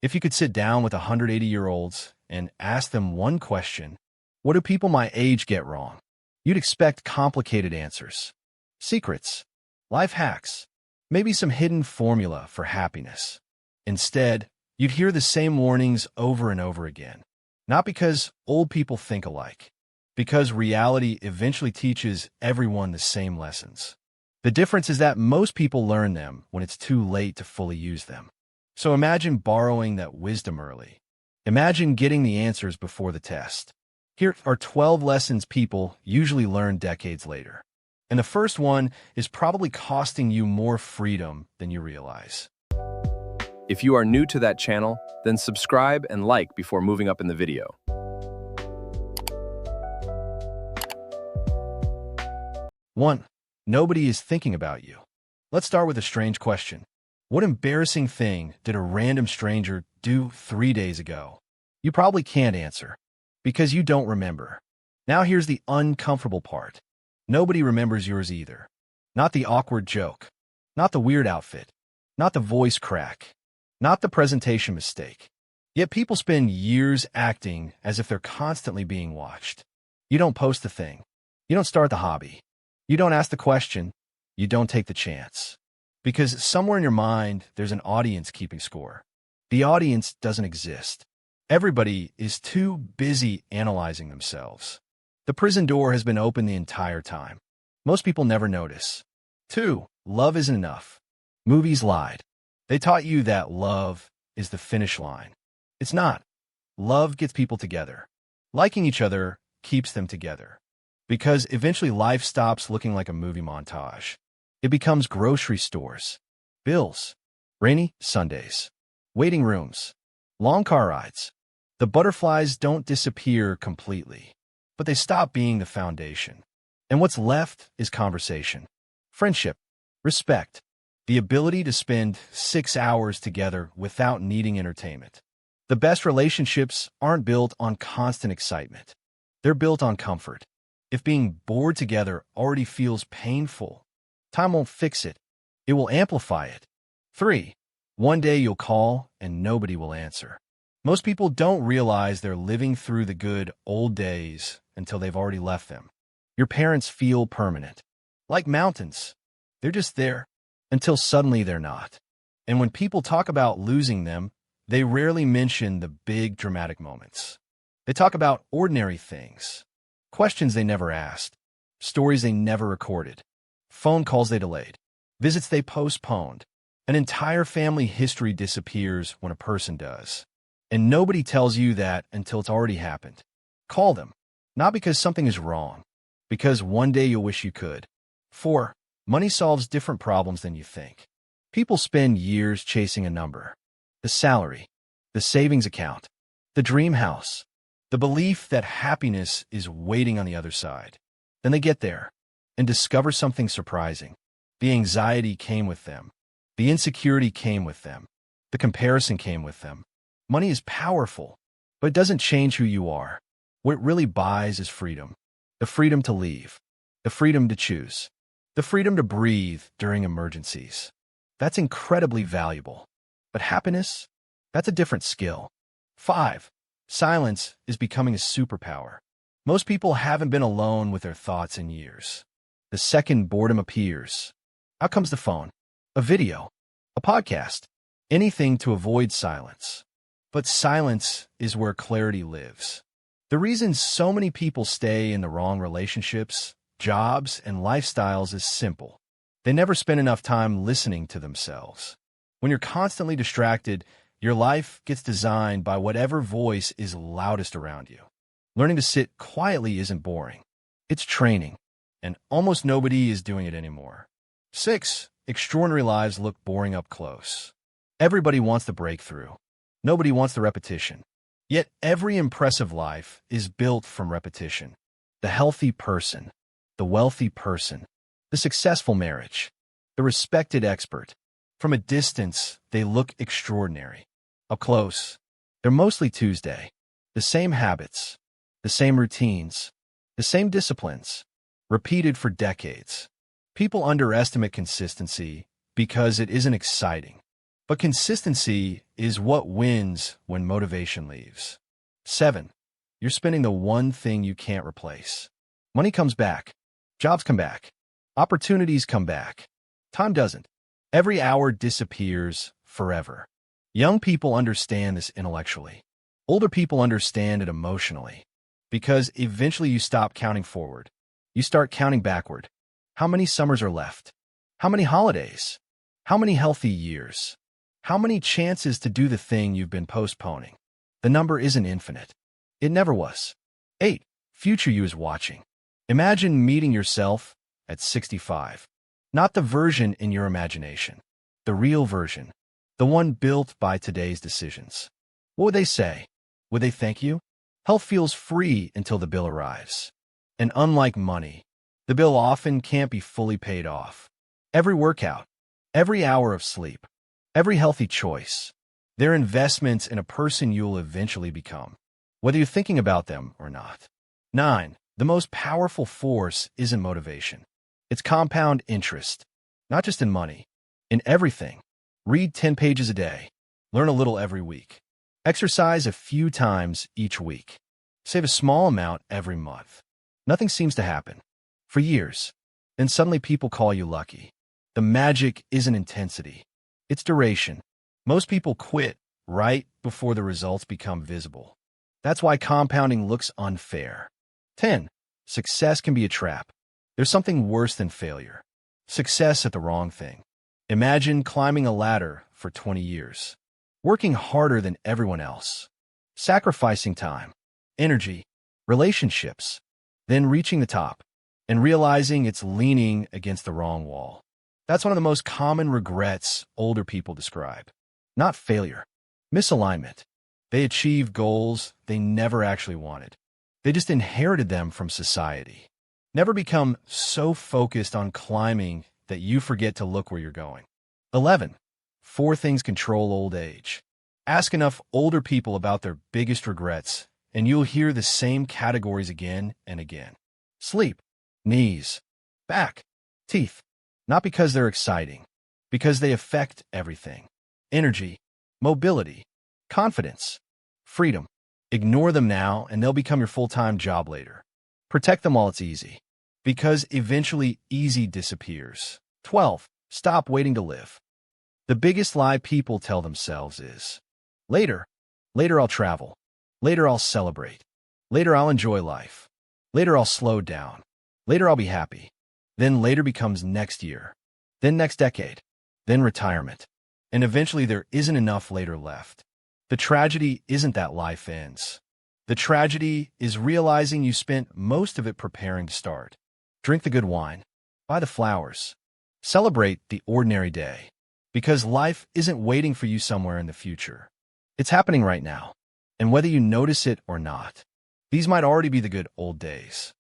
If you could sit down with 180-year-olds and ask them one question, what do people my age get wrong? You'd expect complicated answers. Secrets, life hacks, maybe some hidden formula for happiness. Instead, you'd hear the same warnings over and over again. Not because old people think alike, because reality eventually teaches everyone the same lessons. The difference is that most people learn them when it's too late to fully use them. So imagine borrowing that wisdom early. Imagine getting the answers before the test. Here are 12 lessons people usually learn decades later. And the first one is probably costing you more freedom than you realize. If you are new to that channel, then subscribe and like before moving up in the video. 1. Nobody is thinking about you. Let's start with a strange question. What embarrassing thing did a random stranger do 3 days ago? You probably can't answer, because you don't remember. Now here's the uncomfortable part. Nobody remembers yours either. Not the awkward joke, not the weird outfit, not the voice crack, not the presentation mistake. Yet people spend years acting as if they're constantly being watched. You don't post the thing. You don't start the hobby. You don't ask the question. You don't take the chance. Because somewhere in your mind, there's an audience keeping score. The audience doesn't exist. Everybody is too busy analyzing themselves. The prison door has been open the entire time. Most people never notice. 2. Love isn't enough. Movies lied. They taught you that love is the finish line. It's not. Love gets people together. Liking each other keeps them together. Because eventually life stops looking like a movie montage. It becomes grocery stores, bills, rainy Sundays, waiting rooms, long car rides. The butterflies don't disappear completely, but they stop being the foundation. And what's left is conversation, friendship, respect, the ability to spend 6 hours together without needing entertainment. The best relationships aren't built on constant excitement. They're built on comfort. If being bored together already feels painful, time won't fix it. It will amplify it. 3. One day you'll call and nobody will answer. Most people don't realize they're living through the good old days until they've already left them. Your parents feel permanent. Like mountains. They're just there until suddenly they're not. And when people talk about losing them, they rarely mention the big dramatic moments. They talk about ordinary things, questions they never asked, stories they never recorded, phone calls they delayed, visits they postponed. An entire family history disappears when a person does. And nobody tells you that until it's already happened. Call them, not because something is wrong, because one day you'll wish you could. 4. Money solves different problems than you think. People spend years chasing a number. The salary, the savings account, the dream house, the belief that happiness is waiting on the other side. Then they get there and discover something surprising. The anxiety came with them. The insecurity came with them. The comparison came with them. Money is powerful, but it doesn't change who you are. What it really buys is freedom. The freedom to leave. The freedom to choose. The freedom to breathe during emergencies. That's incredibly valuable. But happiness? That's a different skill. 5. Silence is becoming a superpower. Most people haven't been alone with their thoughts in years. The second boredom appears, out comes the phone, a video, a podcast, anything to avoid silence. But silence is where clarity lives. The reason so many people stay in the wrong relationships, jobs, and lifestyles is simple. They never spend enough time listening to themselves. When you're constantly distracted, your life gets designed by whatever voice is loudest around you. Learning to sit quietly isn't boring. It's training, and almost nobody is doing it anymore. 6. Extraordinary lives look boring up close. Everybody wants the breakthrough. Nobody wants the repetition. Yet every impressive life is built from repetition. The healthy person, the wealthy person, the successful marriage, the respected expert. From a distance, they look extraordinary. Up close, they're mostly Tuesday. The same habits, the same routines, the same disciplines, repeated for decades. People underestimate consistency because it isn't exciting. But consistency is what wins when motivation leaves. 7. You're spending the one thing you can't replace. Money comes back. Jobs come back. Opportunities come back. Time doesn't. Every hour disappears forever. Young people understand this intellectually. Older people understand it emotionally. Because eventually you stop counting forward. You start counting backward. How many summers are left? How many holidays? How many healthy years? How many chances to do the thing you've been postponing? The number isn't infinite. It never was. 8. Future you is watching. Imagine meeting yourself at 65. Not the version in your imagination. The real version. The one built by today's decisions. What would they say? Would they thank you? Health feels free until the bill arrives. And unlike money, the bill often can't be fully paid off. Every workout, every hour of sleep, every healthy choice, they're investments in a person you'll eventually become, whether you're thinking about them or not. 9. The most powerful force isn't motivation. It's compound interest, not just in money, in everything. Read 10 pages a day. Learn a little every week. Exercise a few times each week. Save a small amount every month. Nothing seems to happen. For years. Then suddenly people call you lucky. The magic isn't intensity. It's duration. Most people quit right before the results become visible. That's why compounding looks unfair. 10. Success can be a trap. There's something worse than failure. Success at the wrong thing. Imagine climbing a ladder for 20 years. Working harder than everyone else. Sacrificing time, energy, relationships. Then reaching the top and realizing it's leaning against the wrong wall. That's one of the most common regrets older people describe. Not failure, misalignment. They achieved goals they never actually wanted. They just inherited them from society. Never become so focused on climbing that you forget to look where you're going. 11. 4 things control old age. Ask enough older people about their biggest regrets, and you'll hear the same categories again and again. Sleep, knees, back, teeth. Not because they're exciting, because they affect everything. Energy, mobility, confidence, freedom. Ignore them now, and they'll become your full-time job later. Protect them while it's easy, because eventually easy disappears. 12. Stop waiting to live. The biggest lie people tell themselves is, later I'll travel. Later I'll celebrate. Later I'll enjoy life. Later I'll slow down. Later I'll be happy. Then later becomes next year. Then next decade. Then retirement. And eventually there isn't enough later left. The tragedy isn't that life ends. The tragedy is realizing you spent most of it preparing to start. Drink the good wine. Buy the flowers. Celebrate the ordinary day. Because life isn't waiting for you somewhere in the future. It's happening right now. And whether you notice it or not, these might already be the good old days.